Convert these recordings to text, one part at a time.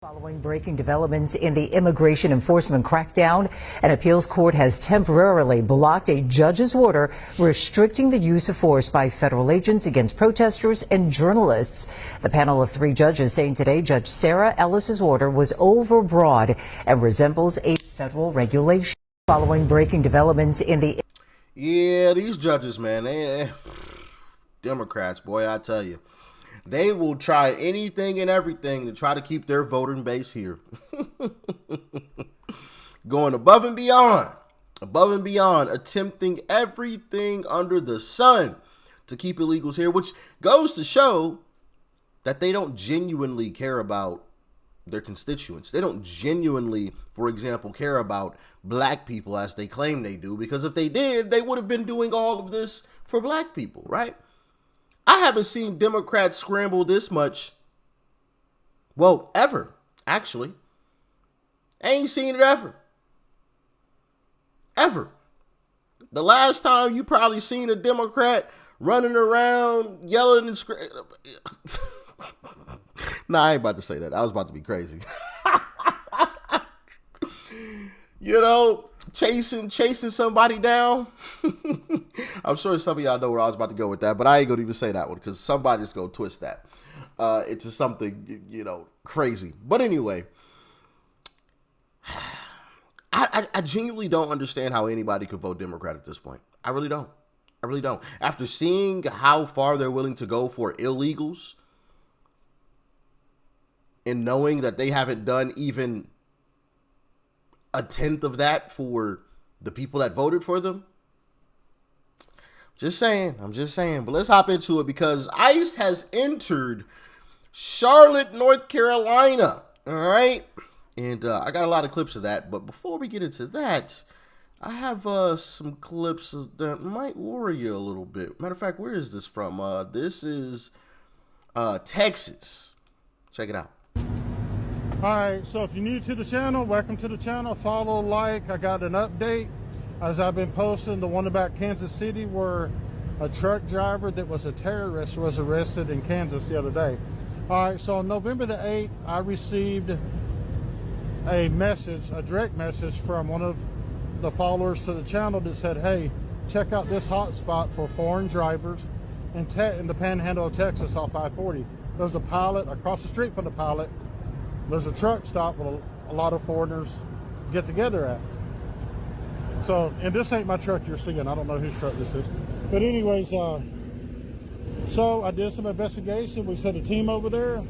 Following breaking developments in the immigration enforcement crackdown, an appeals court has temporarily blocked a judge's order restricting the use of force by federal agents against protesters and journalists. The panel of 3 judges saying today Judge Sarah Ellis's order was overbroad and resembles a federal regulation. Following breaking developments in the these judges, man, they Democrats, boy, I tell you. They will try anything and everything to try to keep their voting base here. Going above and beyond, attempting everything under the sun to keep illegals here, which goes to show that they don't genuinely care about their constituents. They don't genuinely, for example, care about black people as they claim they do, because if they did, they would have been doing all of this for black people, right? I haven't seen Democrats scramble this much, well, ever, actually. I ain't seen it ever. Ever. The last time you probably seen a Democrat running around, yelling and screaming. Nah, I ain't about to say that. I was about to be crazy. You know, chasing somebody down. I'm sure some of y'all know where I was about to go with that, but I ain't gonna even say that one because somebody's gonna twist that into something, you know, crazy. But anyway, I genuinely don't understand how anybody could vote Democrat at this point. I really don't. After seeing how far they're willing to go for illegals and knowing that they haven't done even a tenth of that for the people that voted for them. I'm just saying. But let's hop into it because ICE has entered Charlotte, North Carolina. All right. And I got a lot of clips of that. But before we get into that, I have some clips that might worry you a little bit. Matter of fact, where is this from? This is Texas. Check it out. Alright, so if you're new to the channel, welcome to the channel. Follow, like. I got an update as I've been posting, the one about Kansas City where a truck driver that was a terrorist was arrested in Kansas the other day. Alright, so on November the 8th, I received a direct message from one of the followers to the channel that said, hey, check out this hotspot for foreign drivers in the panhandle of Texas off I-40. There's a pilot across the street from the pilot. There's a truck stop where a lot of foreigners get together at. So, and this ain't my truck you're seeing. I don't know whose truck this is. But anyways, so I did some investigation. We sent a team over there.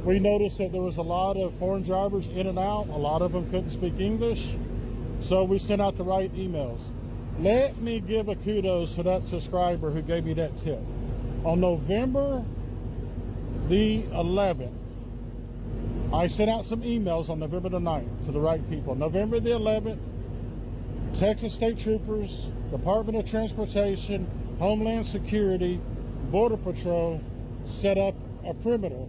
We noticed that there was a lot of foreign drivers in and out. A lot of them couldn't speak English. So we sent out the right emails. Let me give a kudos to that subscriber who gave me that tip. On November the 11th, I sent out some emails on November the 9th to the right people. November the 11th, Texas State Troopers, Department of Transportation, Homeland Security, Border Patrol set up a perimeter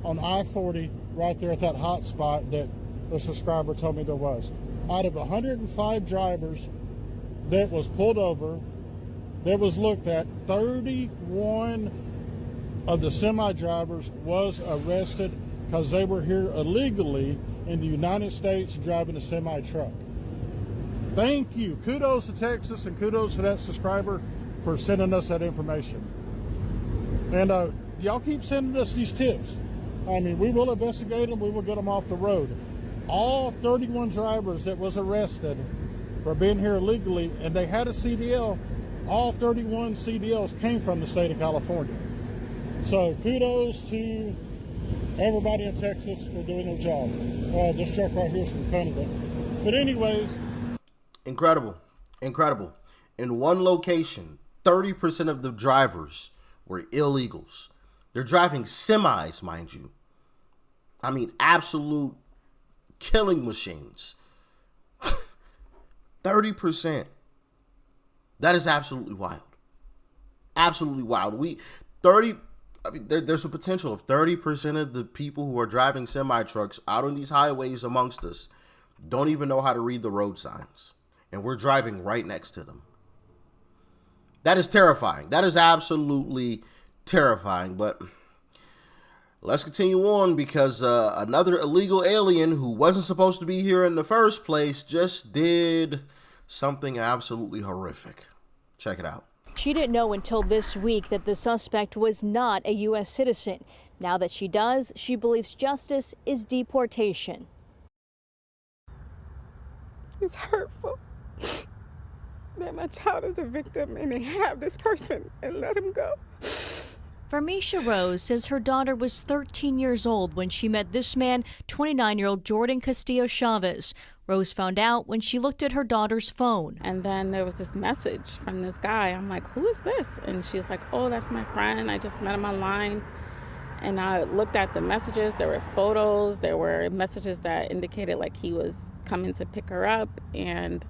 on I-40 right there at that hot spot that the subscriber told me there was. Out of 105 drivers that was pulled over, that was looked at, 31 of the semi-drivers was arrested because they were here illegally in the United States driving a semi-truck. Thank you. Kudos to Texas and kudos to that subscriber for sending us that information. And y'all keep sending us these tips. I mean, we will investigate them. We will get them off the road. All 31 drivers that was arrested for being here illegally, and they had a CDL, all 31 CDLs came from the state of California. So kudos to everybody in Texas for doing their job. This truck right here is from Canada. But anyways. Incredible. In one location, 30% of the drivers were illegals. They're driving semis, mind you. I mean, absolute killing machines. 30%. That is absolutely wild. Absolutely wild. There's a potential of 30% of the people who are driving semi-trucks out on these highways amongst us don't even know how to read the road signs. And we're driving right next to them. That is terrifying. That is absolutely terrifying. But Let's continue on because another illegal alien who wasn't supposed to be here in the first place just did something absolutely horrific. Check it out. She didn't know until this week that the suspect was not a U.S. citizen. Now that she does, she believes justice is deportation. It's hurtful that my child is a victim and they have this person and let him go. Farmisha Rose says her daughter was 13 years old when she met this man, 29-year-old Jordan Castillo Chavez. Rose found out when she looked at her daughter's phone. And then there was this message from this guy. I'm like, who is this? And she's like, oh, that's my friend. I just met him online. And I looked at the messages. There were photos. There were messages that indicated like he was coming to pick her up. And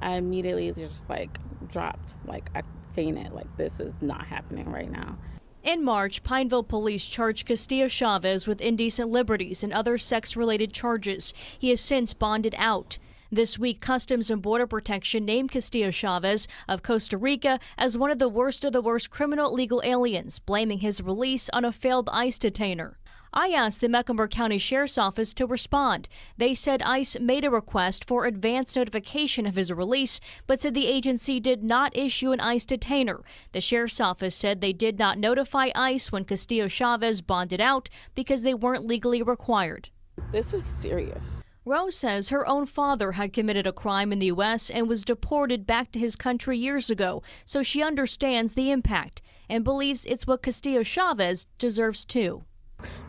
I immediately just like dropped, like I fainted, like this is not happening right now. In March, Pineville police charged Castillo Chavez with indecent liberties and other sex-related charges. He has since bonded out. This week, Customs and Border Protection named Castillo Chavez of Costa Rica as one of the worst criminal illegal aliens, blaming his release on a failed ICE detainer. I asked the Mecklenburg County Sheriff's Office to respond. They said ICE made a request for advance notification of his release, but said the agency did not issue an ICE detainer. The Sheriff's Office said they did not notify ICE when Castillo Chavez bonded out because they weren't legally required. This is serious. Rose says her own father had committed a crime in the U.S. and was deported back to his country years ago, so she understands the impact and believes it's what Castillo Chavez deserves too.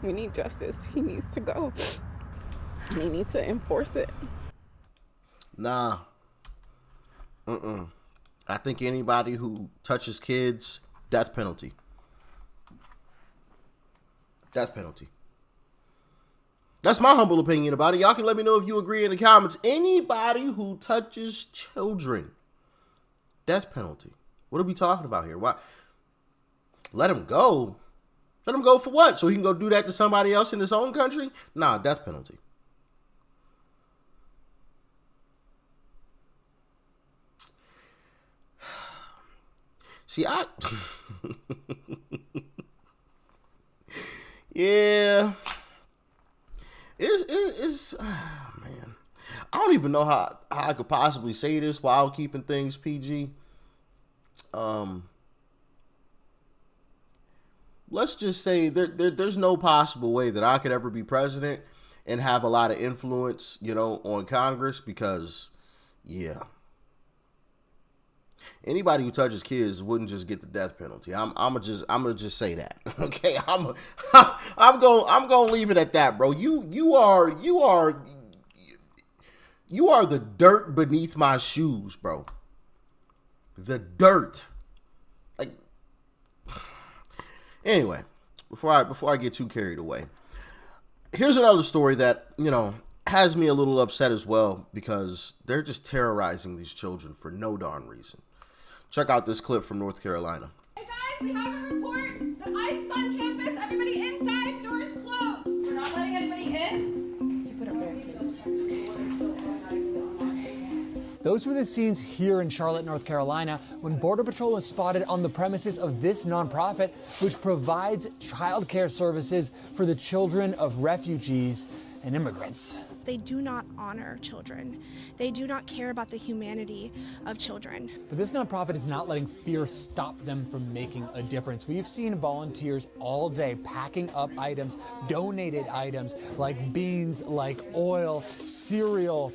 We need justice. He needs to go. And he needs to enforce it. Nah. I think anybody who touches kids, death penalty. Death penalty. That's my humble opinion about it. Y'all can let me know if you agree in the comments. Anybody who touches children, death penalty. What are we talking about here? Why? Let him go. Let him go for what? So he can go do that to somebody else in his own country? Nah, death penalty. See, yeah. It's man. I don't even know how I could possibly say this while keeping things PG. Let's just say there's no possible way that I could ever be president and have a lot of influence, on Congress because, yeah. Anybody who touches kids wouldn't just get the death penalty. I'm gonna just say that. Okay, I'm gonna leave it at that, bro. You are the dirt beneath my shoes, bro. The dirt. Anyway, before I get too carried away, here's another story that, has me a little upset as well because they're just terrorizing these children for no darn reason. Check out this clip from North Carolina. Hey guys, we have a report. The ICE is on campus. Everybody inside. Doors closed. We're not letting anybody in. You put up there, please. Those were the scenes here in Charlotte, North Carolina, when Border Patrol was spotted on the premises of this nonprofit, which provides child care services for the children of refugees and immigrants. They do not honor children. They do not care about the humanity of children. But this nonprofit is not letting fear stop them from making a difference. We've seen volunteers all day packing up items, donated items like beans, like oil, cereal.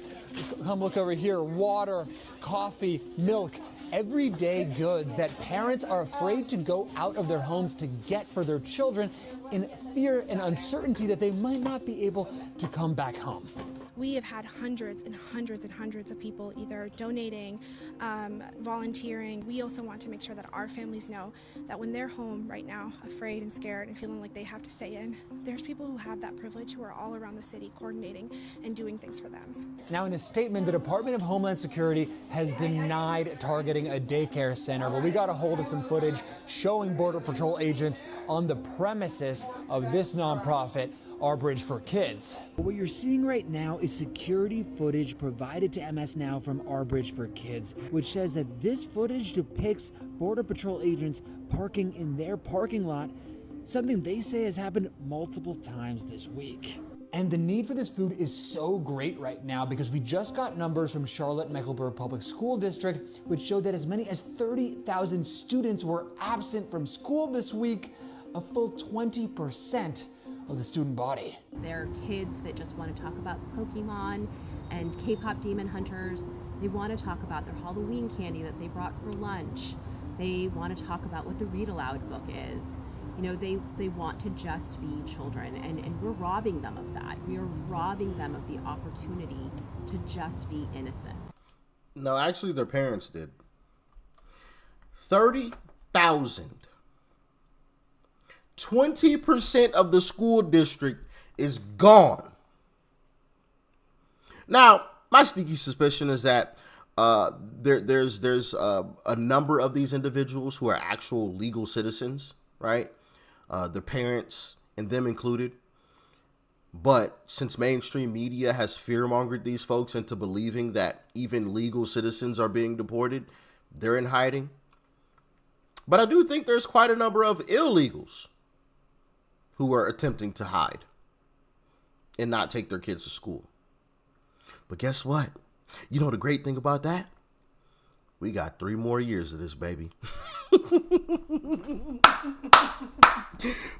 Come look over here, water, coffee, milk, everyday goods that parents are afraid to go out of their homes to get for their children in fear and uncertainty that they might not be able to come back home. We have had hundreds and hundreds and hundreds of people either donating, volunteering. We also want to make sure that our families know that when they're home right now, afraid and scared and feeling like they have to stay in, there's people who have that privilege who are all around the city coordinating and doing things for them. Now, in a statement, the Department of Homeland Security has denied targeting a daycare center, but we got a hold of some footage showing Border Patrol agents on the premises of this nonprofit, Our Bridge for Kids. What you're seeing right now is security footage provided to MS Now from Our Bridge for Kids, which says that this footage depicts Border Patrol agents parking in their parking lot something they say has happened multiple times this week. And the need for this food is so great right now because we just got numbers from Charlotte-Mecklenburg Public School District, which showed that as many as 30,000 students were absent from school this week, a full 20% of the student body. There are kids that just want to talk about Pokemon and K-pop Demon Hunters. They want to talk about their Halloween candy that they brought for lunch. They want to talk about what the Read Aloud book is. You know, they want to just be children, and we're robbing them of that. We are robbing them of the opportunity to just be innocent. No, actually, their parents did. 30,000. 20% of the school district is gone. Now, my sneaky suspicion is that there's a number of these individuals who are actual legal citizens, right? Their parents and them included. But since mainstream media has fear-mongered these folks into believing that even legal citizens are being deported, they're in hiding. But I do think there's quite a number of illegals who are attempting to hide and not take their kids to school. But guess what? You know the great thing about that? We got 3 more years of this, baby.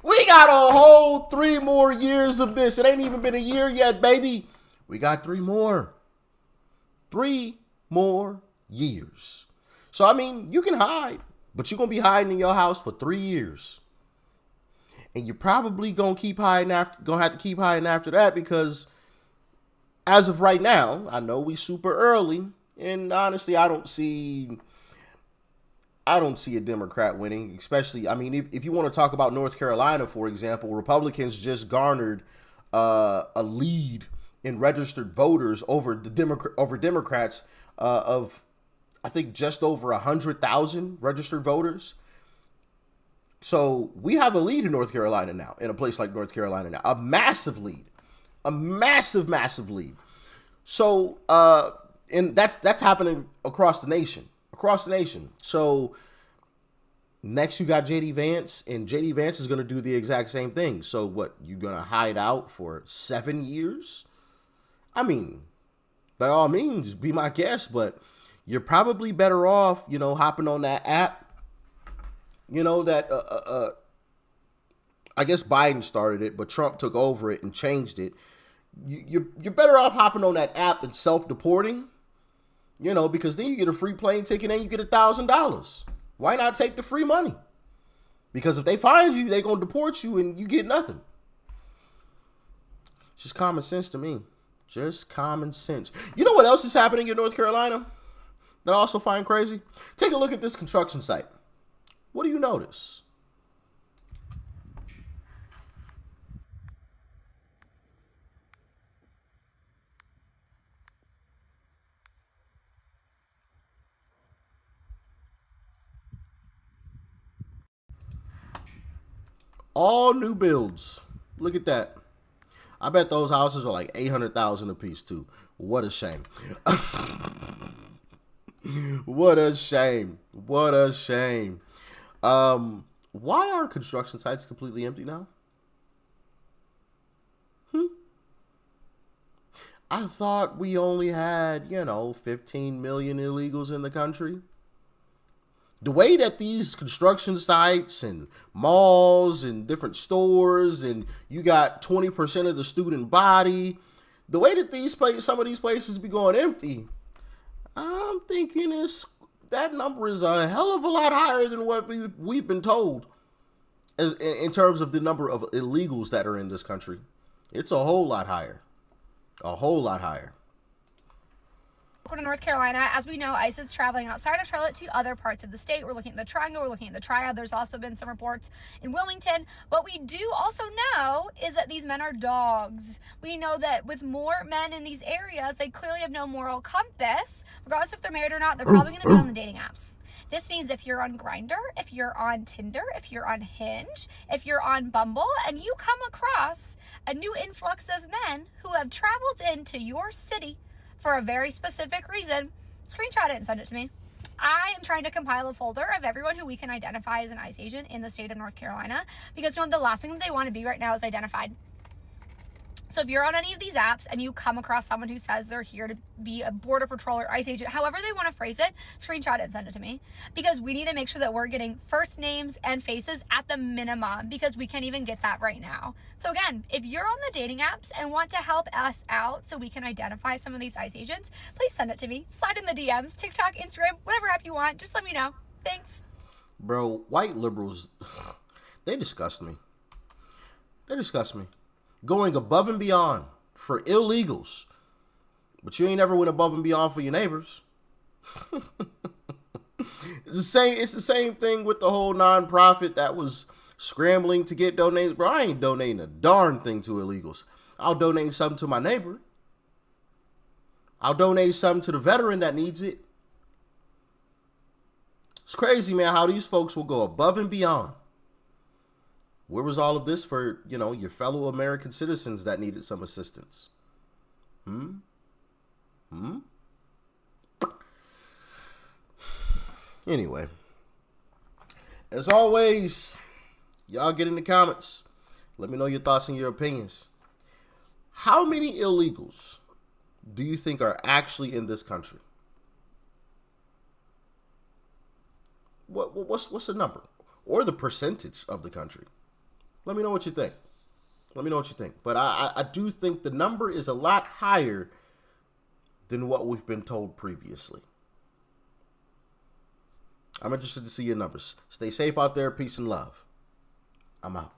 We got a whole 3 more years of this. It ain't even been a year yet, baby. We got 3 more. 3 more years. So, I mean, you can hide, but you're going to be hiding in your house for 3 years. And you're probably going to have to keep hiding after that, because as of right now, I know we super early, and honestly, I don't see a Democrat winning, especially, I mean, if you want to talk about North Carolina, for example, Republicans just garnered a lead in registered voters over Democrats of, I think, just over 100,000 registered voters. So we have a lead in North Carolina now, in a place like North Carolina now, a massive lead, a massive lead. So, and that's happening across the nation. So next you got JD Vance, and JD Vance is going to do the exact same thing. So what, you going to hide out for 7 years? I mean, by all means, be my guest, but you're probably better off, hopping on that app, that, I guess Biden started it, but Trump took over it and changed it. You're better off hopping on that app and self-deporting, because then you get a free plane ticket and you get $1,000. Why not take the free money? Because if they find you, they're going to deport you and you get nothing. It's just common sense to me. Just common sense. You know what else is happening in North Carolina that I also find crazy? Take a look at this construction site. What do you notice? All new builds. Look at that. I bet those houses are like $800,000 a piece too. What a shame. What a shame. What a shame. Why are construction sites completely empty now? I thought we only had, 15 million illegals in the country. The way that these construction sites and malls and different stores, and you got 20% of the student body, the way that some of these places be going empty, I'm thinking that number is a hell of a lot higher than what we've been told in terms of the number of illegals that are in this country. It's a whole lot higher. A whole lot higher. To North Carolina. As we know, ICE is traveling outside of Charlotte to other parts of the state. We're looking at the Triangle, we're looking at the Triad. There's also been some reports in Wilmington. What we do also know is that these men are dogs. We know that with more men in these areas, they clearly have no moral compass. Regardless if they're married or not, they're probably going to be on the dating apps. This means if you're on Grindr, if you're on Tinder, if you're on Hinge, if you're on Bumble, and you come across a new influx of men who have traveled into your city for a very specific reason, screenshot it and send it to me. I am trying to compile a folder of everyone who we can identify as an ICE agent in the state of North Carolina, because the last thing that they want to be right now is identified. So if you're on any of these apps and you come across someone who says they're here to be a border patrol or ICE agent, however they want to phrase it, screenshot it and send it to me, because we need to make sure that we're getting first names and faces at the minimum, because we can't even get that right now. So again, if you're on the dating apps and want to help us out so we can identify some of these ICE agents, please send it to me. Slide in the DMs, TikTok, Instagram, whatever app you want. Just let me know. Thanks. Bro, white liberals, they disgust me. They disgust me. Going above and beyond for illegals, but you ain't ever went above and beyond for your neighbors. It's the same thing with the whole nonprofit that was scrambling to get donated. Bro, I ain't donating a darn thing to illegals. I'll donate something to my neighbor. I'll donate something to the veteran that needs it. It's crazy, man, how these folks will go above and beyond. Where was all of this for, your fellow American citizens that needed some assistance? Anyway, as always, y'all get in the comments. Let me know your thoughts and your opinions. How many illegals do you think are actually in this country? What's the number? Or the percentage of the country? Let me know what you think. But I do think the number is a lot higher than what we've been told previously. I'm interested to see your numbers. Stay safe out there. Peace and love. I'm out.